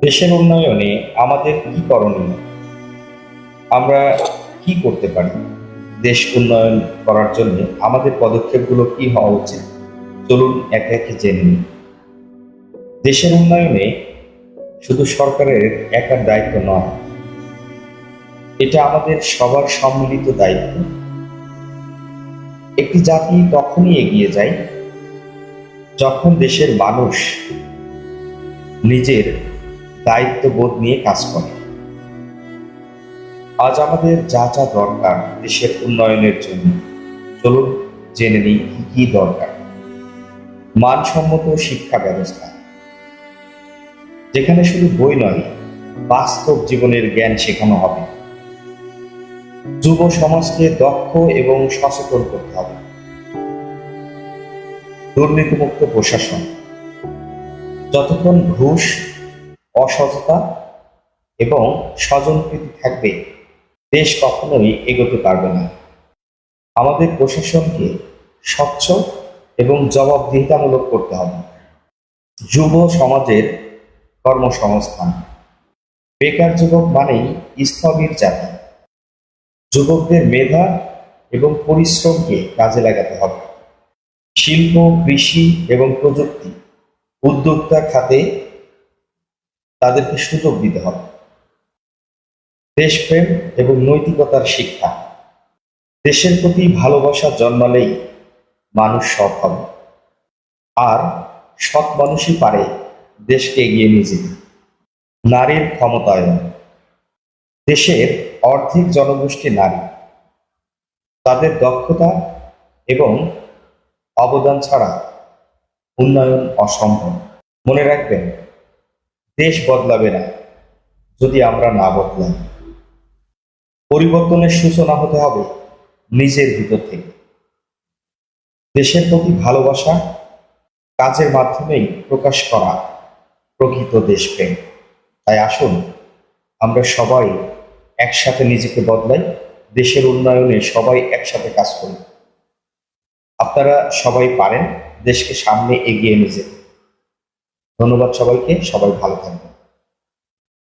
দেশের উন্নয়নে আমাদের কি করণীয়? আমরা কি করতে পারি? দেশ উন্নয়ন করার জন্য আমাদের পদক্ষেপগুলো কি হওয়া উচিত? চলুন একে একে জেনে নিই। দেশের উন্নয়নে শুধু সরকারের একার দায়িত্ব নয়, এটা আমাদের সবার সম্মিলিত দায়িত্ব। একটি জাতি তখনই এগিয়ে যায় যখন দেশের মানুষ নিজের দায়িত্ববোধ নিয়ে কাজ করে। আজ আমাদের যা যা দরকার দেশের উন্নয়নের জন্য, চলুন জেনে নিই কি কি দরকার। মানসম্মত শিক্ষা ব্যবস্থা, যেখানে শুধু বই নয়, বাস্তব জীবনের জ্ঞান শেখানো হবে। যুব সমাজকে দক্ষ এবং সচেতন করতে হবে। দুর্নীতিমুক্ত প্রশাসন, যতক্ষণ ঘুষ, অসততা এবং স্বজনপ্রীতি থাকবে, দেশ কখনোই এগোতে পারবে না। আমাদের প্রশাসনকে স্বচ্ছ এবং জবাবদিহিতামূলক করতে হবে। যুব সমাজের কর্মসংস্থান, বেকার যুবক মানেই স্থবির জাতি। যুবকদের মেধা এবং পরিশ্রমকে কাজে লাগাতে হবে। শিল্প, কৃষি এবং প্রযুক্তি উদ্যোক্তা খাতে তাদেরকে সুযোগ দিতে হবে। দেশপ্রেম এবং নৈতিকতার শিক্ষা, দেশের প্রতি ভালোবাসা জন্মালেই মানুষ সৎ হবে, আর সৎ মানুষই পারে দেশকে এগিয়ে নিয়ে যেতে। নারীর ক্ষমতায়ন, দেশের অর্ধেক জনগোষ্ঠী নারী। তাদের দক্ষতা এবং অবদান ছাড়া উন্নয়ন অসম্ভব। মনে রাখবেন, দেশ বদলাবে না যদি আমরা না বদলাই। পরিবর্তনের সূচনা হতে হবে নিজের ভিতর থেকে। দেশের প্রতি ভালোবাসা কাজের মাধ্যমেই প্রকাশ করা প্রকৃত দেশপ্রেম। তাই আসুন আমরা সবাই একসাথে নিজেকে বদলাই, দেশের উন্নয়নে সবাই একসাথে কাজ করি। আপনারা সবাই পারেন দেশকে সামনে এগিয়ে নিয়ে যেতে। ধন্যবাদ সবাইকে, সবাই ভালো থাকবেন।